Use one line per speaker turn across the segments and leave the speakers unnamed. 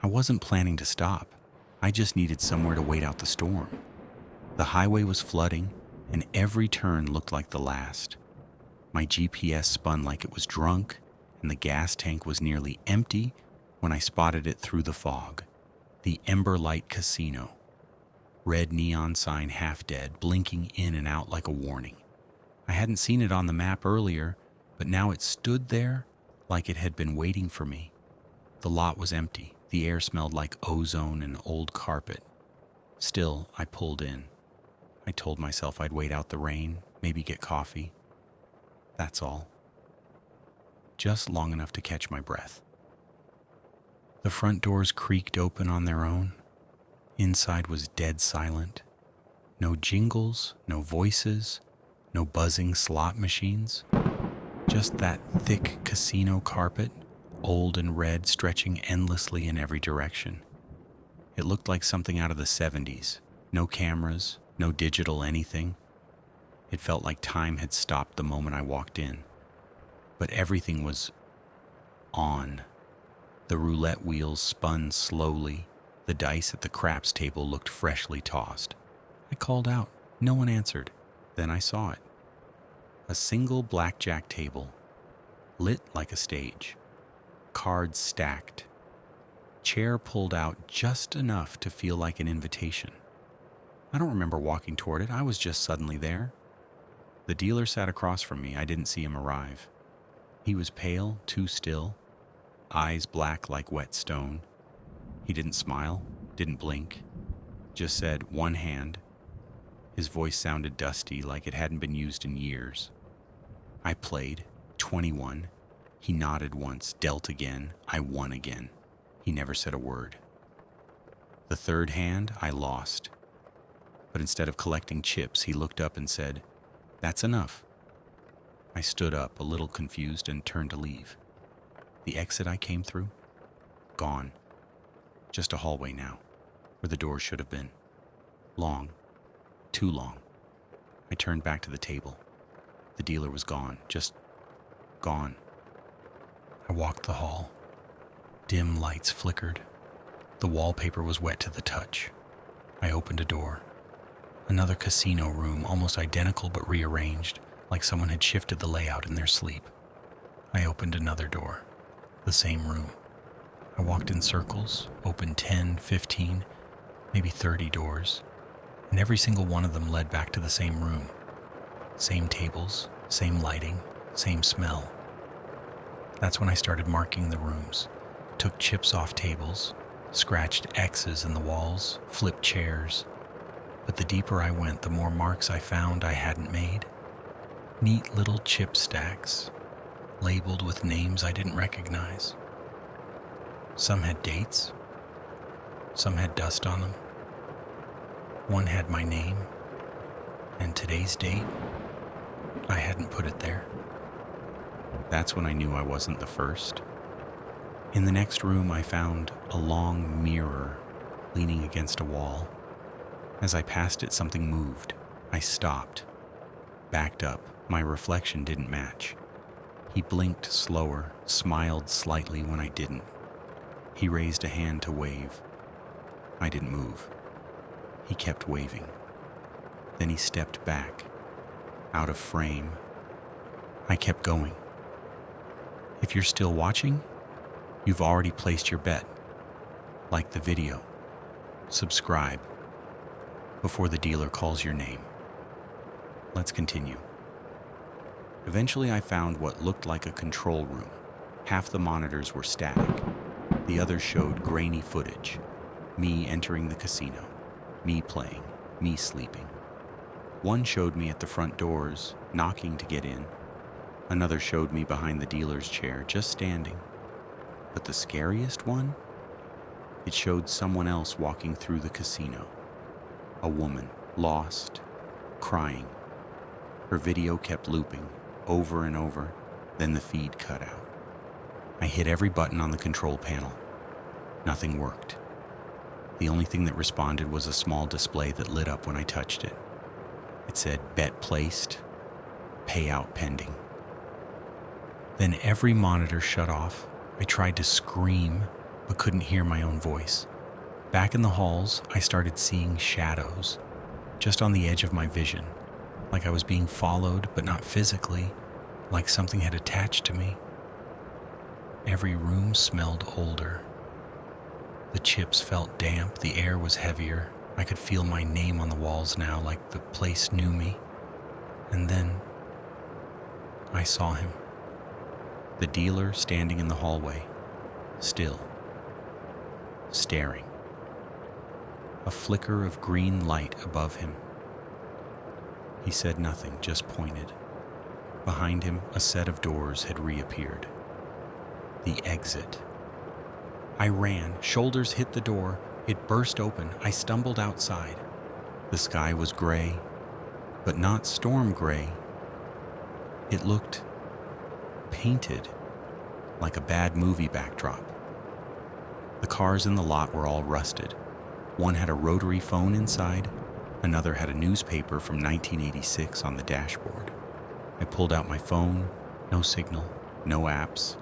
I wasn't planning to stop. I just needed somewhere to wait out the storm. The highway was flooding, and every turn looked like the last. My GPS spun like it was drunk, and the gas tank was nearly empty when I spotted it through the fog. The Emberlight Casino. Red neon sign half dead, blinking in and out like a warning. I hadn't seen it on the map earlier, but now it stood there like it had been waiting for me. The lot was empty. The air smelled like ozone and old carpet. Still, I pulled in. I told myself I'd wait out the rain, maybe get coffee. That's all. Just long enough to catch my breath. The front doors creaked open on their own. Inside was dead silent. No jingles, no voices, no buzzing slot machines. Just that thick casino carpet, old and red, stretching endlessly in every direction. It looked like something out of the 70s. No cameras, no digital anything. It felt like time had stopped the moment I walked in. But everything was on. The roulette wheels spun slowly. The dice at the craps table looked freshly tossed. I called out. No one answered. Then I saw it. A single blackjack table, lit like a stage. Cards stacked. Chair pulled out just enough to feel like an invitation. I don't remember walking toward it. I was just suddenly there. The dealer sat across from me. I didn't see him arrive. He was pale, too still, eyes black like wet stone. He didn't smile, didn't blink, just said one hand. His voice sounded dusty, like it hadn't been used in years. I played, 21. He nodded once, dealt again. I won again. He never said a word. The third hand, I lost. But instead of collecting chips, he looked up and said, "That's enough." I stood up, a little confused, and turned to leave. The exit I came through? Gone. Just a hallway now, where the doors should have been. Long. Too long. I turned back to the table. The dealer was gone. Just gone. I walked the hall. Dim lights flickered. The wallpaper was wet to the touch. I opened a door. Another casino room, almost identical but rearranged, like someone had shifted the layout in their sleep. I opened another door. The same room. I walked in circles, opened 10, 15, maybe 30 doors, and every single one of them led back to the same room. Same tables, same lighting, same smell. That's when I started marking the rooms, took chips off tables, scratched X's in the walls, flipped chairs. But the deeper I went, the more marks I found I hadn't made. Neat little chip stacks, labeled with names I didn't recognize. Some had dates. Some had dust on them. One had my name, and today's date. I hadn't put it there. That's when I knew I wasn't the first. In the next room, I found a long mirror leaning against a wall. As I passed it, something moved. I stopped, backed up. My reflection didn't match. He blinked slower, smiled slightly when I didn't. He raised a hand to wave. I didn't move. He kept waving. Then he stepped back, out of frame. I kept going. If you're still watching, you've already placed your bet. Like the video. Subscribe before the dealer calls your name. Let's continue. Eventually I found what looked like a control room. Half the monitors were static. The others showed grainy footage. Me entering the casino. Me playing. Me sleeping. One showed me at the front doors, knocking to get in. Another showed me behind the dealer's chair, just standing. But the scariest one? It showed someone else walking through the casino. A woman, lost, crying. Her video kept looping, over and over, then the feed cut out. I hit every button on the control panel. Nothing worked. The only thing that responded was a small display that lit up when I touched it. It said, "Bet placed, payout pending." Then every monitor shut off. I tried to scream, but couldn't hear my own voice. Back in the halls, I started seeing shadows, just on the edge of my vision, like I was being followed, but not physically, like something had attached to me. Every room smelled older. The chips felt damp, the air was heavier. I could feel my name on the walls now, like the place knew me. And then I saw him. The dealer standing in the hallway, still, staring. A flicker of green light above him. He said nothing, just pointed. Behind him, a set of doors had reappeared. The exit. I ran, shoulders hit the door. It burst open. I stumbled outside. The sky was gray, but not storm gray. It looked painted, like a bad movie backdrop. The cars in the lot were all rusted. One had a rotary phone inside. Another had a newspaper from 1986 on the dashboard. I pulled out my phone. No signal, no apps,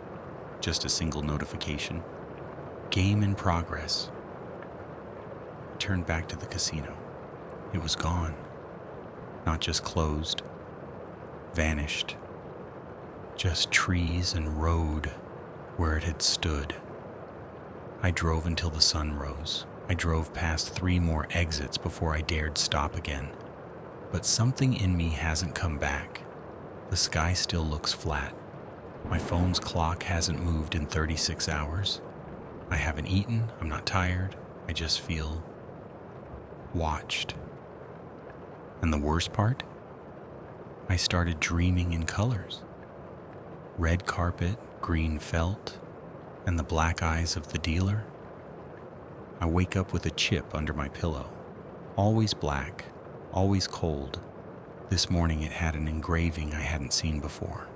just a single notification. Game in progress. I turned back to the casino. It was gone. Not just closed, vanished. Just trees and road where it had stood. I drove until the sun rose. I drove past 3 more exits before I dared stop again. But something in me hasn't come back. The sky still looks flat. My phone's clock hasn't moved in 36 hours. I haven't eaten, I'm not tired, I just feel watched. And the worst part? I started dreaming in colors. Red carpet, green felt, and the black eyes of the dealer. I wake up with a chip under my pillow. Always black, always cold. This morning it had an engraving I hadn't seen before.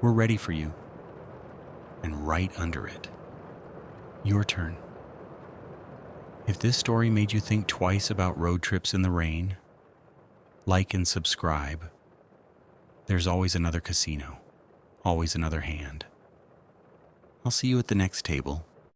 We're ready for you. And right under it, your turn. If this story made you think twice about road trips in the rain, like and subscribe. There's always another casino, always another hand. I'll see you at the next table.